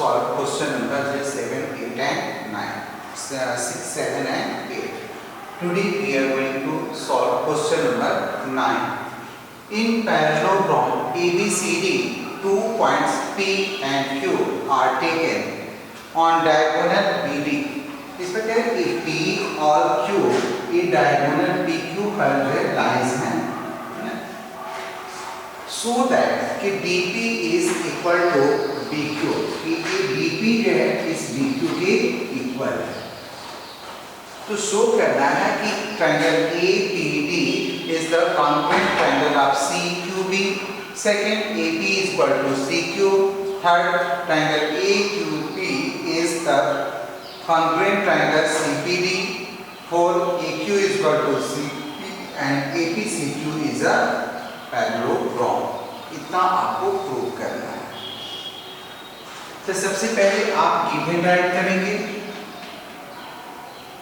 solve question number 7, 8 and 9. 6, 7 and 8. Today we are going to solve question number 9. In parallelogram ABCD, 2 points P and Q are taken on diagonal BD. इसमें क्या है कि P और Q ये diagonal PQ पर जो lines हैं, so that कि DP is equal to BQ, कि DP जो है इस BQ के इक्वल है। तो शो करना है कि triangle APD is the congruent triangle of CQB, second AP is equal to CQ, third triangle AQP is the congruent triangle CPD, fourth AQ is equal to CP and APCQ is a parallelogram. इतना आपको prove करना है। तो सबसे पहले आप given right करेंगे।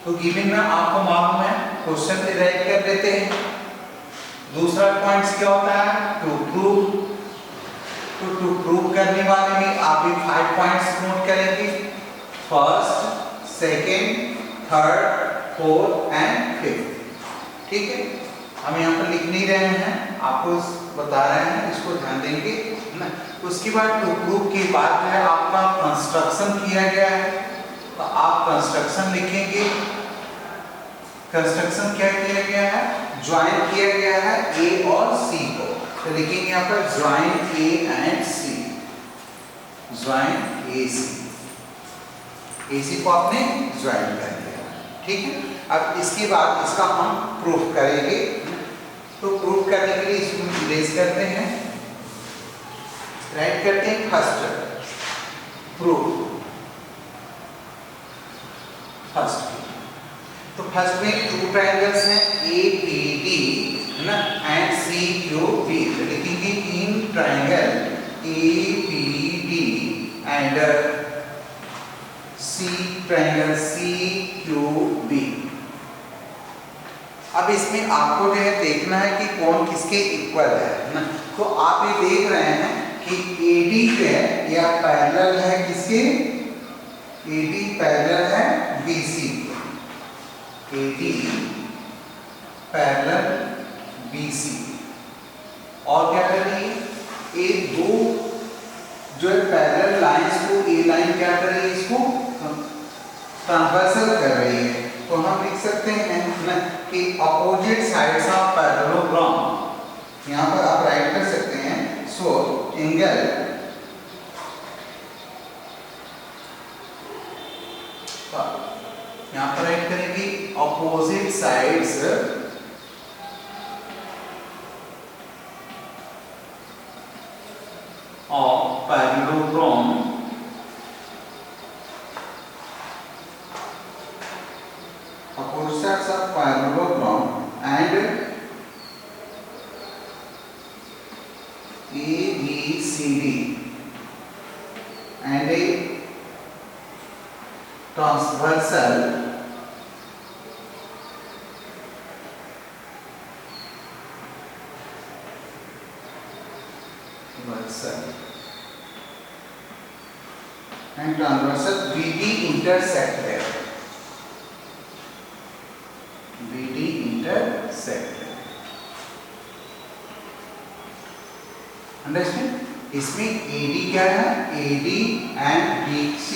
तो गिवन में आपको मालूम है क्वेश्चन पे राइट कर देते हैं। दूसरा पॉइंट्स क्या होता है टू प्रूव। तो टू प्रूव करने वाले में आप ये 5 पॉइंट्स नोट करेंगे, first, second, third, fourth and fifth. ठीक है, हम यहाँ पर लिख नहीं रहे हैं, आपको बता रहे हैं, इसको ध्यान देंगे ना। उसके बाद टू प्रूव के बाद जो है आपका कंस्ट्रक्शन किया गया है, तो आप कंस्ट्रक्शन लिखेंगे। कंस्ट्रक्शन क्या किया गया है, ज्वाइन किया गया है ए और सी को, तो लिखेंगे यहाँ पर join A and C, join A C को आपने ज्वाइन कर दिया। ठीक है, अब इसके बाद इसका हम प्रूफ करेंगे। तो प्रूफ करने के लिए इसको इरेज करते हैं, राइट करते हैं फर्स्ट प्रूफ। फर्स्ट तो फर्स्ट में 2 ट्रायंगल्स हैं APD ना एंड CQB, तो लिखेंगे in triangle APD and triangle CQB। अब इसमें आपको जो है देखना है कि कौन किसके इक्वल है ना। तो आप ये देख रहे हैं कि AD जो है या पैरेलल है किसके, AD पैरेलल है BC, AD पैरेलल BC। और क्या कर रही है, ये दो जो है पैरेलल लाइंस को A लाइन क्या कर रही है, इसको ट्रांसवर्सल कर रही है। तो हम लिख सकते हैं ना कि अपोजिट साइड्स ऑफ पैरेललोग्राम, यहाँ पर आप राइट कर सकते हैं। सो एंगल यहाँ पर राइट करेंगे opposite sides of parallelogram opposites of parallelogram and ABCD and a transversal and transversal BD intersect there, BD intersect। Understand, इसमें AD क्या है, AD एंड BC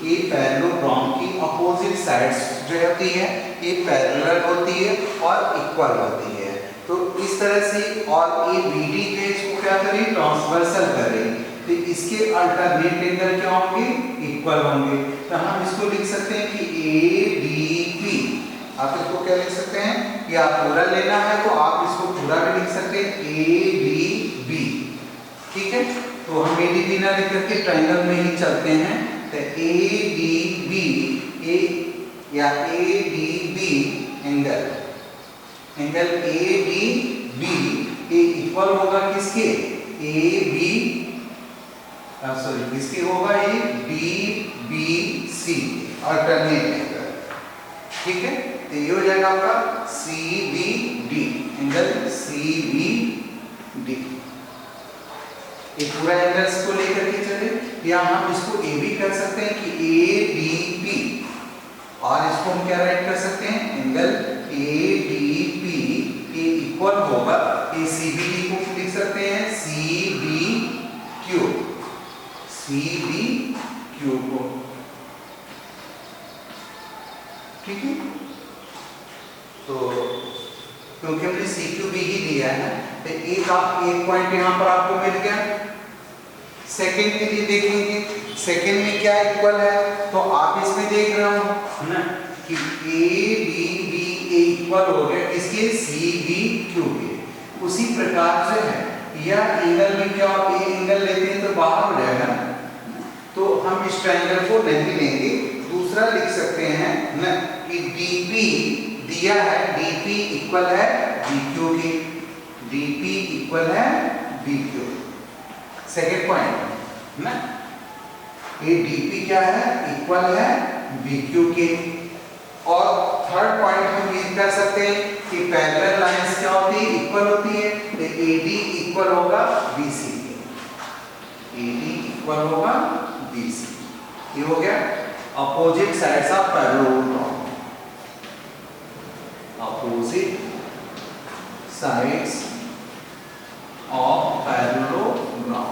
ये पैरेललोग्राम की अपोजिट साइड्स जो होती है ये पैरेलल होती है और इक्वल होती है। तो इस तरह से, और ये BD जो है इसको क्या करें, ट्रांसवर्सल करें, तो इसके अल्टरनेट एंगल क्या होंगे, इक्वल होंगे। तो हम इसको लिख सकते हैं कि ADB। आप इसको क्या लिख सकते हैं, कि आप पूरा लेना है तो आप इसको पूरा भी लिख सकते हैं ADB। ठीक है, तो हम ADB ना लिख करके ट्रायंगल में ही चलते हैं। तो ADB या ADB एंगल, एंगल ADB ये इक्वल होगा किसके, किसके होगा, ये DBC अल्टरनेट एंगल। ठीक है, तो ये हो जाएगा आपका CBD, एंगल CBD। एक पूरा एंगल्स को लेकर के चले। या हम इसको ए भी कर सकते हैं कि ए डी पी, और इसको हम क्या राइट कर सकते हैं, एंगल ए डी पी के इक्वल होगा ए सी बी डी को लिख सकते हैं C B Q, C B Q को, ठीक है। तो क्योंकि हमने सी क्यू बी ही दिया है ना, तो एक पॉइंट यहाँ पर आपको मिल गया। सेकंड के लिए देखेंगे, सेकंड में क्या इक्वल है, तो आप इसमें देख रहे हो ना कि A D B A equal हो गया इसके सी बी क्यू के। उसी प्रकार से है यह एंगल भी क्या, आप ए एंगल लेते हैं तो बाहर हो जाएगा ना, तो हम इस ट्रायंगल को नहीं लेंगे, दूसरा लिख सकते हैं ना कि डीपी दिया है, डीपी इक्वल है बीक्यू के, डीपी इक्वल है बीक्यू। सेकेंड पॉइंट ना, ये डीपी क्या है, इक्वल है बीक्यू के। और थर्ड पॉइंट हम ये कर सकते हैं कि पैरेलल लाइंस क्या होती है, इक्वल होती है, तो एडी इक्वल होगा बीसी के, एडी इक्वल होगा बीसी। ये हो गया opposite sides of parallelogram, opposite sides of parallelogram।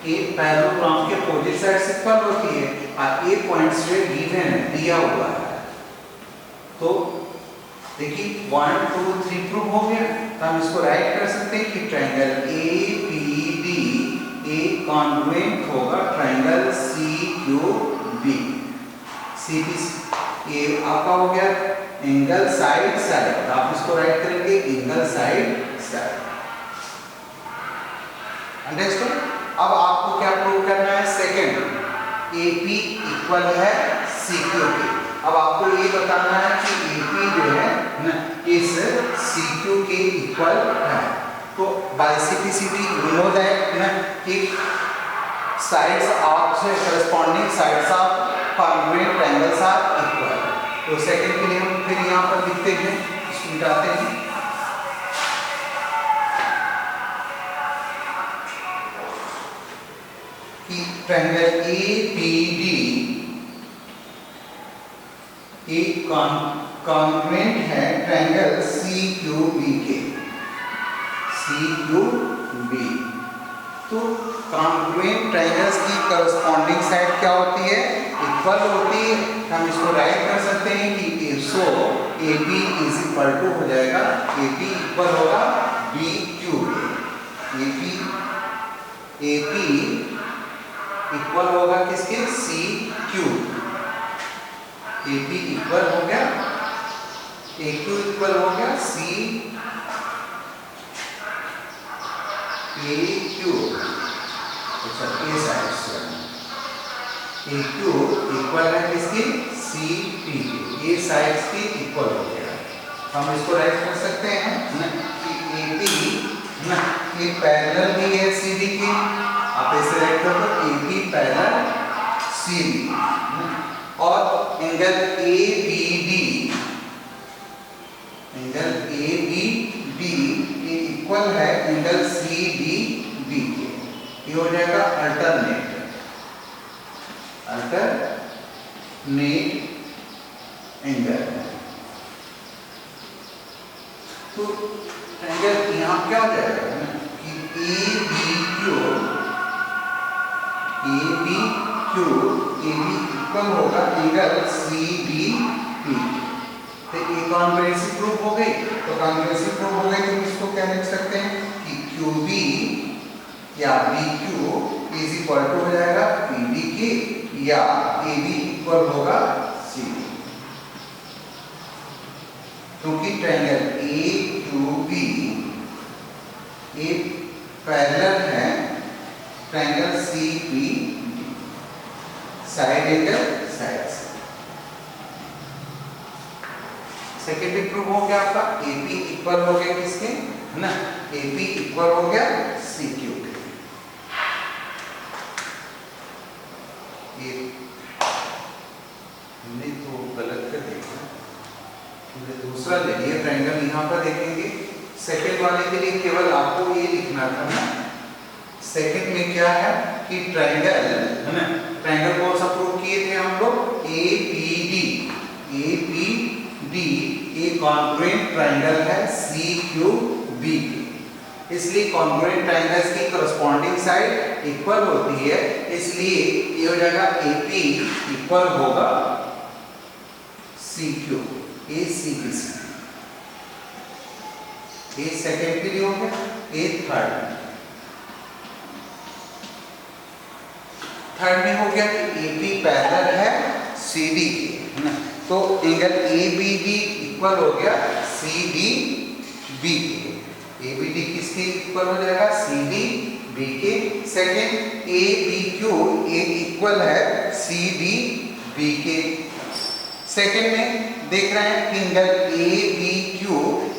एक पैरेललोग्राम के अपोजिट साइड्स इक्वल होती है और एक पॉइंट से गिवन दिया हुआ है, तो देखिए 1 2 3 प्रूव हो गया। तो हम इसको राइट कर सकते हैं कि ट्रायंगल ए पी डी एक कॉन्ग्रुएंट होगा triangle C Q B, C B ये आपका हो गया एंगल साइड साइड, आप इसको राइट करेंगे एंगल साइड साइड। अंडरस्टूड। अब आपको क्या प्रूव करना है, सेकंड AP इक्वल है CQ के। अब आपको ये बताना है कि AP जो है ना इस CQ के इक्वल है। तो by simplicity you know that ना कि sides of corresponding sides of congruent triangles are equal. तो सेकंड के लिए हम फिर यहाँ पर लिखते हैं, इसको मिटाते हैं, कि ट्रायंगल APD एक कॉन्ग्रुएंट है ट्रायंगल CQB के, CQB। तो कॉन्ग्रुएंट ट्रायंगल्स की करस्पॉन्डिंग साइड क्या होती है, इक्वल होती है। हम इसको राइट कर सकते हैं कि सो AB इज इक्वल टू हो जाएगा, AB इक्वल होगा BQ के, AP इक्वल होगा किसके, CQ। AP इक्वल हो गया, AQ इक्वल हो गया CAQ। अच्छा ये साइड से AQ इक्वल है किसकी, CP के, ये साइड्स के इक्वल हो गया। हम इसको राइट कर सकते हैं ना कि AP ना ये पैरेलल भी है CD के, आप इसे राइट कर दो AP पैरेलल CD। और एंगल ABD, एंगल ABD ये इक्वल है एंगल CDB के, ये हो जाएगा अल्टरनेट एंगल। तो एंगल यहाँ क्या हो जाएगा कि AB इक्वल होगा एंगल CDP। तो ये कॉन्ग्रुएंसी प्रूफ हो गई। तो कॉन्ग्रुएंसी प्रूफ हो गई तो इसको क्या लिख सकते हैं कि QB या BQ इज इक्वल टू हो जाएगा PD के, या AB इक्वल होगा CD। क्योंकि ट्रायंगल AQB एक पैरेलल है triangle CPD, side angle side. Second proof हो गया आपका, AP इक्वल हो गया किसके, है ना, AP इक्वल हो गया CQ के। ये हमने तो गलत कर देखा, हमने दूसरा ले लिया ट्रायंगल। यहाँ पर देखेंगे सेकेंड वाले के लिए केवल आपको ये लिखना था ना, सेकेंड में क्या है कि ट्रायंगल है ना, ट्रायंगल कौन सा प्रूव किए थे हम लोग, APD एक कॉन्ग्रुएंट ट्रायंगल है CQB के, इसलिए कॉन्ग्रुएंट ट्रायंगल्स की करस्पॉन्डिंग साइड इक्वल होती है, इसलिए ये हो जाएगा AP इक्वल होगा CQ, ACBC। ये सेकेंड के लिए हो गया, ये थर्ड में हो गया कि AP पैरेलल है CD के, है ना, तो एंगल ABD इक्वल हो गया CDB के। ABD किसके इक्वल हो जाएगा, CDB के। सेकेंड ABQ इक्वल है CDB के। सेकेंड में देख रहे हैं कि एंगल ABQ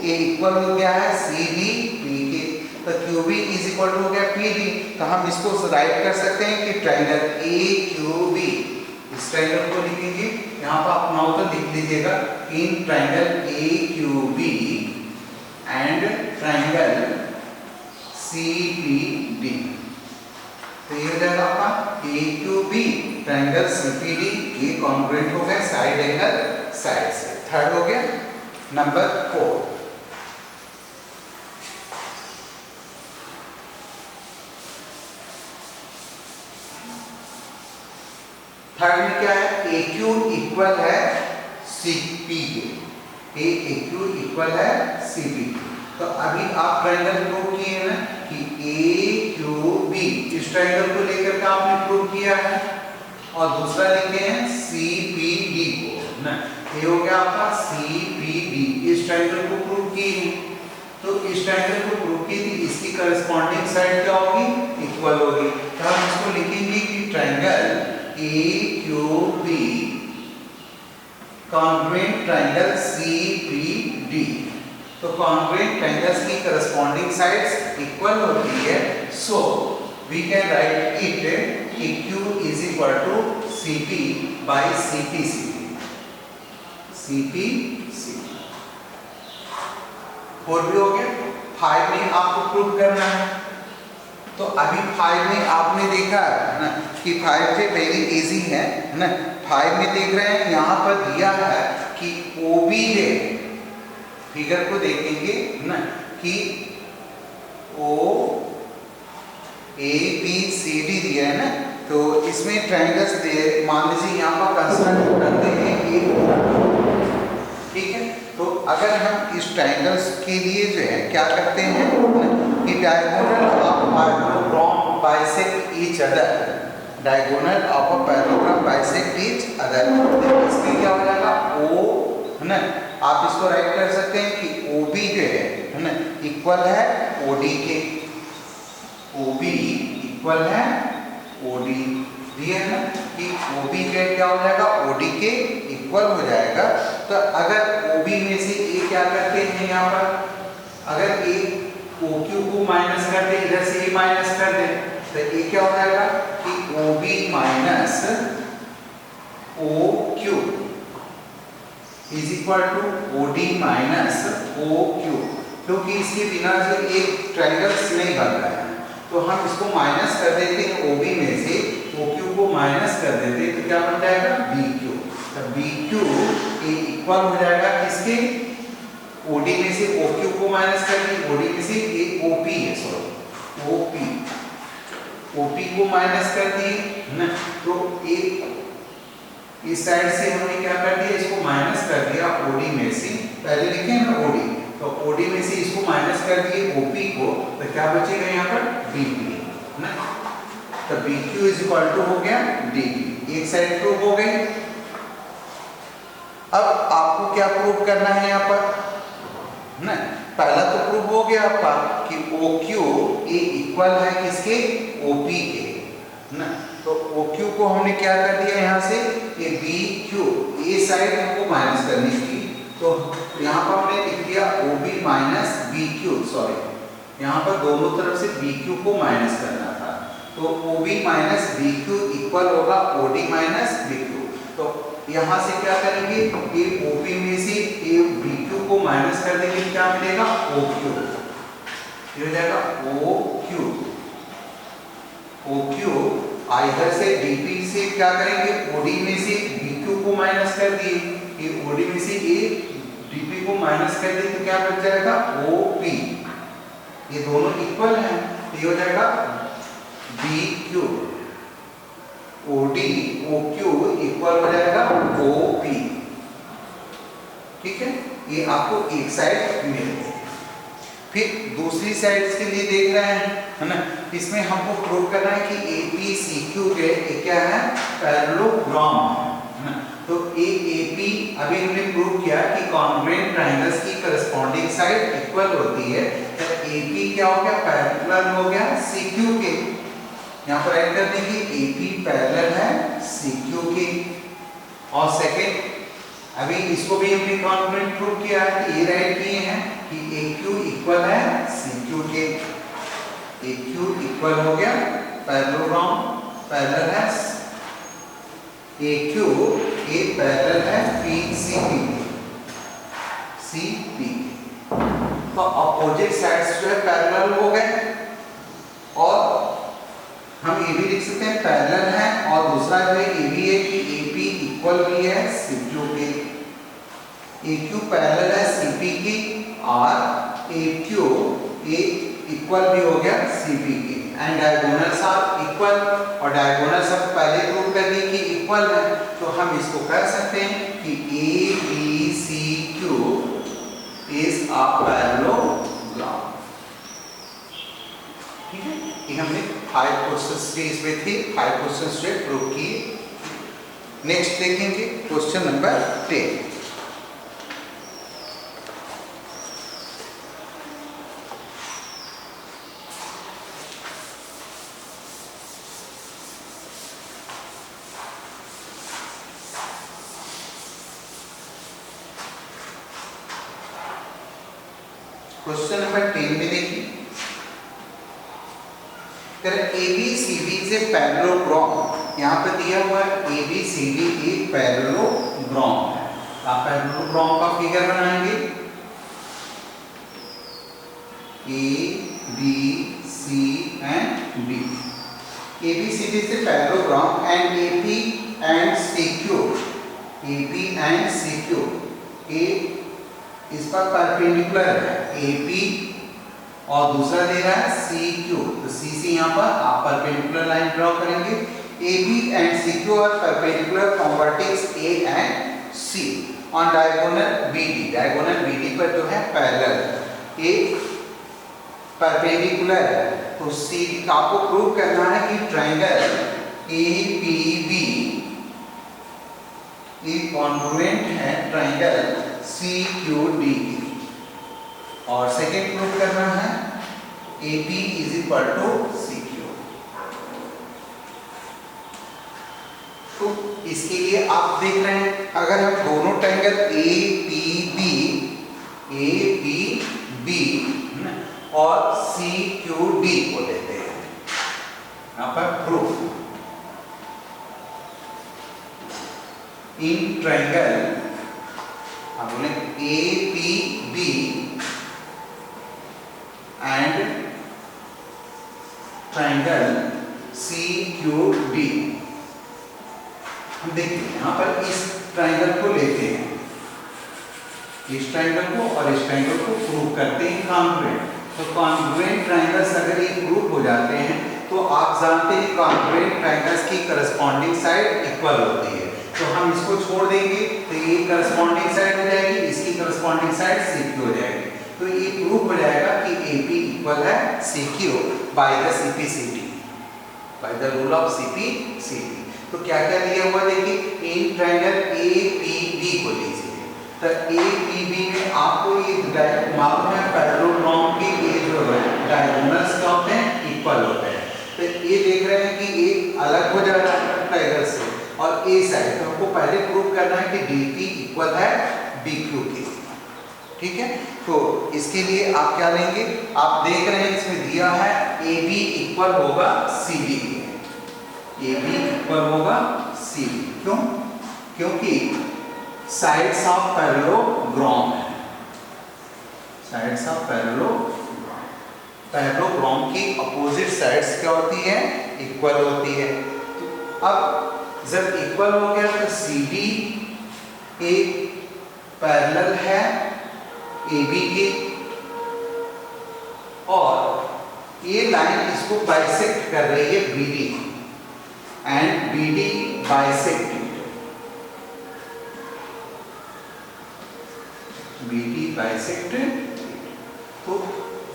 इक्वल हो गया है CDB के, तो QB इज इक्वल टू हो गया PD, तो हम इसको राइट कर सकते हैं कि ट्रायंगल AQB, इस ट्रायंगल को लिखेंगे यहाँ पर आप नाउ तो लिख लीजिएगा, in triangle AQB and triangle CPD, तो ये हो जाएगा आपका AQB ट्रायंगल CPD, ये कॉन्ग्रुएंट हो गए साइड एंगल साइड से। थर्ड हो गया। नंबर 4, थर्ड में क्या है, AQ इक्वल है CP के, AQ इक्वल है CP के। तो अभी आप ट्रायंगल प्रूव किए हैं कि AQB, इस ट्रायंगल को लेकर के आपने प्रूव किया है, और दूसरा लिखे हैं CPD को ना, ये हो गया आपका CPD, इस ट्रायंगल को प्रूव किए हैं। तो इस ट्रायंगल को प्रूव की थी, इसकी करस्पॉन्डिंग साइड क्या होगी, इक्वल होगी, तो हम इसको लिखेंगे कि triangle AQB congruent triangle CPD, तो कॉन्ग्रुएंट ट्रायंगल्स की करस्पॉन्डिंग साइड्स इक्वल होती है, so we can write it कि Q is equal to CP by CPCP, CPCP। 4 भी हो गया। 5 में आपको प्रूव करना है, तो अभी 5 में आपने देखा है ना कि 5 से वेरी इजी है ना। 5 में देख रहे हैं यहाँ पर दिया है कि OB है, फिगर को देखेंगे ना कि OABCD दिया है ना, तो इसमें ट्रायंगल्स मान लीजिए यहाँ पर कंस्ट्रक्ट करते हैं एक, ठीक है। तो अगर हम इस ट्रायंगल्स के लिए जो है क्या करते हैं कि diagonal of parallelogram bisect each other, diagonal of a parallelogram bisect each other, इसमें क्या हो जाएगा O है ना, आप इसको राइट कर सकते हैं कि OB जो है ना इक्वल है OD के, OB इक्वल है OD, दिया है ना कि OB जो क्या हो जाएगा OD के इक्वल हो जाएगा। तो अगर OB में से A क्या करते हैं यहाँ पर, अगर A OQ को माइनस कर दे, इधर से A माइनस कर दे, तो A क्या हो जाएगा कि OB minus OQ is equal to OD minus OQ, क्योंकि इसके बिना जो एक ट्रायंगल्स नहीं बन रहा है, तो हम इसको माइनस कर देते हैं OB में से, OQ को माइनस कर देते हैं, तो क्या बन जाएगा BQ, तो BQ इक्वल हो जाएगा किसके, OD में से OQ को माइनस कर दी, OD में से OP है, सॉरी OP को माइनस कर दिए ना, तो एक इस साइड से हमने क्या कर दिया, इसको माइनस कर दिया OD में से, पहले लिखे ना OD, तो OD में से इसको माइनस कर दिए OP को, तो क्या बचेगा यहाँ पर DP ना, तो BQ इज इक्वल टू हो गया DP, एक साइड प्रूव हो गई। अब आपको क्या प्रूव करना है यहाँ पर ना, पहला तो प्रूव हो गया आपका कि OQ इक्वल है किसके, OP के ना, तो OQ को हमने क्या कर दिया यहाँ से, ये BQ, ये साइड हमको माइनस करनी थी, तो यहाँ पर हमने लिख दिया OB माइनस BQ, सॉरी यहाँ पर दोनों तरफ से BQ को माइनस करना था, तो OB माइनस BQ इक्वल होगा OD माइनस BQ। तो यहाँ से क्या करेंगे, ये OP में से ये BQ को माइनस कर देंगे, क्या मिलेगा OQ, ये हो जाएगा OQ, ओ क्यू, इधर से डीपी से क्या करेंगे, ओडी में से बीक्यू को माइनस कर दिए, ये ओडी में से ए डीपी को माइनस कर दिए तो क्या बच जाएगा, ओपी। ये दोनों इक्वल हैं, ये हो जाएगा बीक्यू, ओडी ओक्यू इक्वल हो जाएगा ओपी। ठीक है, ये आपको एक साइड मिल गई। फिर दूसरी साइड के लिए देख रहे हैं, है ना, इसमें हमको प्रूव करना है कि AP CQ के क्या है, पैरेललोग्राम है। तो AP अभी हमने प्रूव किया कि कॉन्ग्रुएंट ट्रायंगल्स की करस्पॉन्डिंग साइड इक्वल होती है, तो AP क्या हो गया, पैरेलल हो गया CQ के। यहाँ पर ऐड कर देंगे AP पैरेलल है CQ के। और सेकंड, अभी इसको भी हमने कॉन्ग्रुएंट प्रूव किया है कि ये राइट किए हैं कि AQ इक्वल है CQ के। AQ इक्वल हो गया पैरेललोग्राम, पैरेलल है AQ, ये पैरेलल है PCP, CP। तो अपोजिट साइड्स जो है पैरेलल हो गए, और हम ये भी लिख सकते हैं पैरेलल है, और दूसरा जो है ये भी है कि AP इक्वल भी है CQ के। AQ पैरेलल है CP की, और AQ इक्वल भी हो गया CP की, एंड डायगोनल्स आर इक्वल, और डायगोनल्स हम पहले प्रूव कर दिए कि इक्वल है, तो हम इसको कह सकते हैं कि ABCQ इज अ पैरेललोग्राम। ठीक है, ये हमने 5 क्वेश्चंस के इसमें थे, 5 क्वेश्चंस जो प्रूव किए। नेक्स्ट देखेंगे क्वेश्चन नंबर 10। क्वेश्चन नंबर 10 में देखिए, ABCD से पैरेललोग्राम, यहाँ पे दिया हुआ है ABCD एक पैरेललोग्राम है। आप पैरेललोग्राम का फिगर बनाएंगे, A B C and D। ABCD से parallelogram and AP and CQ, AP and CQ A इस पर परपेंडिकुलर है AP, और दूसरा दे रहा है CQ, तो C से यहाँ पर आप परपेंडिकुलर लाइन ड्रॉ करेंगे। AB and CQ are perpendicular from vertex A and C on diagonal BD, diagonal BD पर जो है पैरेलल एक परपेंडिकुलर है, तो C आपको प्रूव करना है कि ट्रायंगल APB एक कॉन्ग्रुएंट है ट्रायंगल CQD की। और सेकेंड प्रूव करना है AP is equal to CQ। तो इसके लिए आप देख रहे हैं, अगर हम दोनों ट्रायंगल APB और CQD को लेते हैं, यहाँ पर प्रूफ इन ट्रायंगल, हम बोले APB एंड ट्रायंगल CQD। हम देखते हैं यहाँ पर इस ट्रायंगल को लेते हैं, इस ट्रायंगल को और इस ट्रायंगल को प्रूव करते हैं कॉन्ग्रुएंट। तो कॉन्ग्रुएंट ट्रायंगल्स अगर ये प्रूव हो जाते हैं तो आप जानते हैं कॉन्ग्रुएंट ट्रायंगल्स की करस्पॉन्डिंग साइड इक्वल होती है, तो हम इसको छोड़ देंगे तो ये करस्पॉन्डिंग साइड हो जाएगी, इसकी करस्पॉन्डिंग साइड CQ हो जाएगी। तो ये प्रूव हो जाएगा कि AP इक्वल है CQ by the CP/CD, by the rule of CP/CD। तो क्या क्या दिया हुआ देखिए, इन ट्रायंगल APB को लीजिए, तो APB में आपको ये मालूम है पैरेललोग्राम के ये जो है डायगोनल्स क्या होते हैं, इक्वल होते हैं। तो ये देख रहे हैं कि एक अलग हो जा रहा है ट्रायंगल से, और A साइड तो हमको पहले प्रूव करना है कि DP इक्वल है BQ के। ठीक है, तो इसके लिए आप क्या लेंगे, आप देख रहे हैं इसमें दिया है AB इक्वल होगा CD, AB इक्वल होगा CD। क्यों? क्योंकि साइड्स ऑफ पैरेललोग्राम है, साइड्स ऑफ पैरेललोग्राम की अपोजिट साइड्स क्या होती है, इक्वल होती है। तो अब जब इक्वल हो गया तो CD एक पैरेलल है AB के, और ये लाइन इसको बाइसेक्ट कर रही है BD, एंड BD बाइसेक्ट तो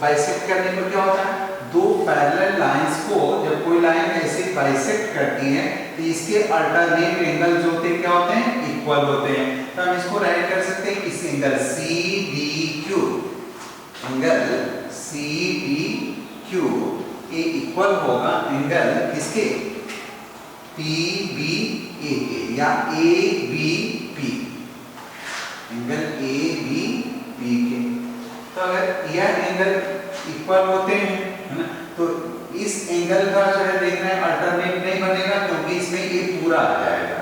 बाइसेक्ट करने पर क्या होता है, दो पैरेलल लाइंस को जब कोई लाइन ऐसे बाइसेक्ट करती है तो इसके अल्टरनेट एंगल जो होते हैं क्या होते हैं, इक्वल होते हैं। तो हम इसको राइट कर सकते हैं इस एंगल CDQ, एंगल CDQ ये इक्वल होगा एंगल किसके, PBA के या ABP, एंगल ABP के। तो अगर यह एंगल इक्वल होते हैं है ना, तो इस एंगल का जो है देखना है अल्टरनेट नहीं बनेगा, क्योंकि इसमें ये पूरा आ जाएगा,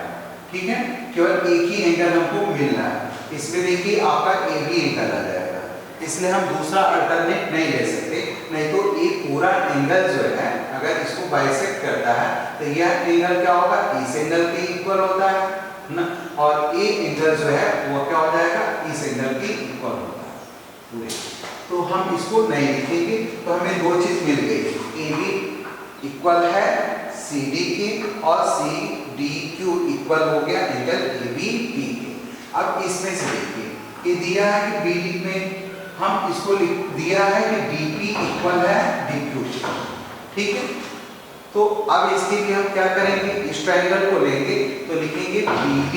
ठीक है, केवल एक ही एंगल हमको मिल रहा है। इसमें देखिए आपका AB एंगल आ जाएगा, इसलिए हम दूसरा अल्टरनेट नहीं ले सकते, नहीं तो ये पूरा एंगल जो है अगर इसको बाइसेक्ट करता है तो यह एंगल क्या होगा, इस एंगल के इक्वल होता है ना, और ये एंगल जो है वो क्या हो जाएगा, इस एंगल के इक्वल होता है पूरे। तो हम इसको नहीं लिखेंगे, तो हमें दो चीज मिल गई, AB इक्वल है CD के और CDQ इक्वल हो गया एंगल ABP के। अब इसमें से देखिए ये दिया है कि BD में हम इसको दिया है कि DP इक्वल है DQ, ठीक है। तो अब इसके लिए हम क्या करेंगे, इस ट्रायंगल को लेंगे तो लिखेंगे BD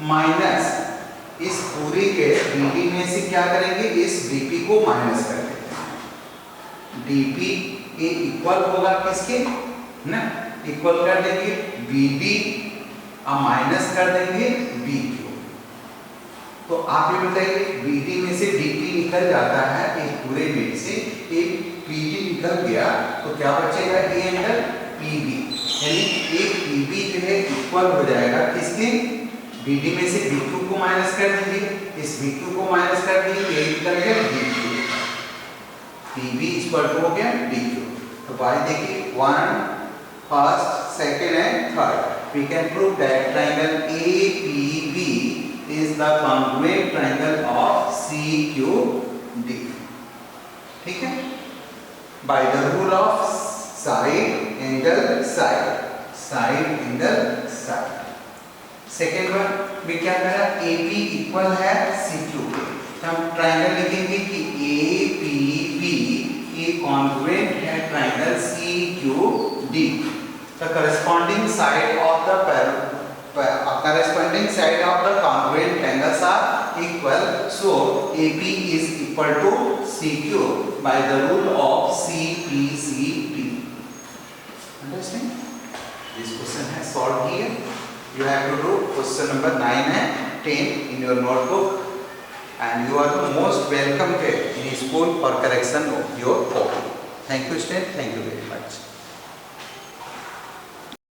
माइनस इस पूरी के BD में से क्या करेंगे, इस DP को माइनस कर देंगे। DP ये इक्वल होगा किसके ना, इक्वल कर देंगे BD और माइनस कर देंगे BQ। तो आप ये बताइए BD में से DP निकल जाता है, एक पूरे में से एक PD निकल गया तो क्या बचेगा, ये एंगल PB, यानी एक PB जो है इक्वल हो जाएगा किसके, BD में से BQ को माइनस कर दीजिए, इस BQ को माइनस कर दीजिए, ये निकल गया DQ, PB इक्वल हो गया DQ। तो भाई देखिए 1 first second and third, we can prove that triangle APB is the congruent triangle of CQD, ठीक है, by the rule of side angle side, side angle side। Second one में क्या करा, AB इक्वल है CQ के, तो हम triangle लिखेंगे कि APB ये कॉन्ग्रुएंट है triangle CQD। The corresponding side of the congruent triangles are equal, so AP is equal to CQ by the rule of CPCD। Understand? This question has solved here. You have to do question number 9 and 10 in your notebook, and you are the most welcome here in school for correction of your copy. Thank you, student. Thank you very much.